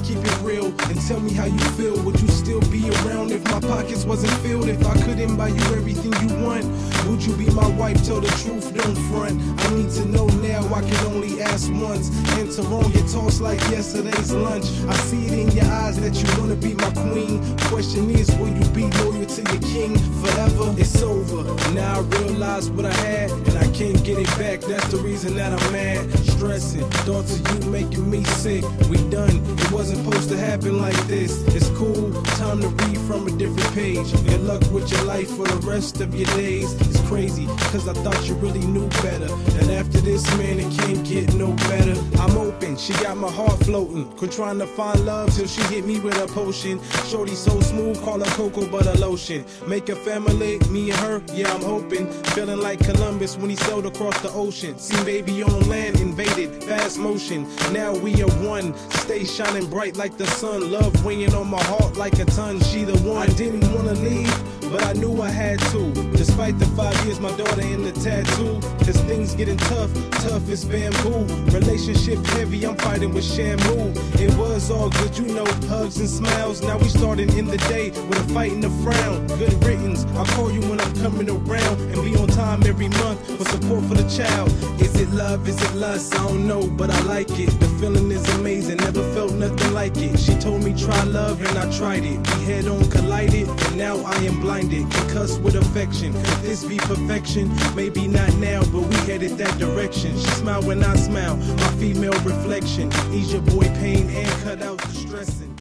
let's keep it real and tell me how you feel. Would you still be around if my pockets wasn't filled? If I couldn't buy you everything you want, would you be my wife? Tell the truth, don't front. I need to know now, I can only ask once. And Tyrone get tossed like yesterday's lunch. I see it in your eyes that you wanna be my queen. Question is, will you be loyal to your king forever? It's over, now I realize what I had and I can't get it back. That's the reason that I'm mad, stressing. Thoughts of you making me sick. We done, it wasn't supposed to happen like this. It's cool, time to read from a different page. Good luck with your life for the rest of your days. It's crazy, cause I thought you really knew better. And after this, man, it can't get no better. I'm open, she got my heart floating. Quit trying to find love till she hit me with a potion. Shorty so smooth, call her cocoa butter lotion. Make a family, me and her, yeah, I'm hoping. Feeling like Columbus when he sailed across the ocean. Seen baby on land, invaded, fast motion. Now we are one, stay shining bright like the sun. Love weighing on my heart like a ton, she the one. I didn't wanna leave, but I knew I had to. Despite the 5 years, my daughter in the tattoo. Cause things getting tough, tough as bamboo. Relationship heavy, I'm fighting with Shamu. It was all good, you know, hugs and smiles. Now we starting in the day with a fight and a frown. Good riddance, I'll call you when I'm coming around. And be on time every month for support for the child. Is it love, is it lust? I don't know, but I like it. The feeling is amazing, never felt nothing like it. She told me try love and I tried it. We head on collided and now I am blinded. Concussed with affection, could this be perfection? Maybe not now, but we headed that direction. She smiled when I smile, my female reflection. Ease your boy pain and cut out the stressing.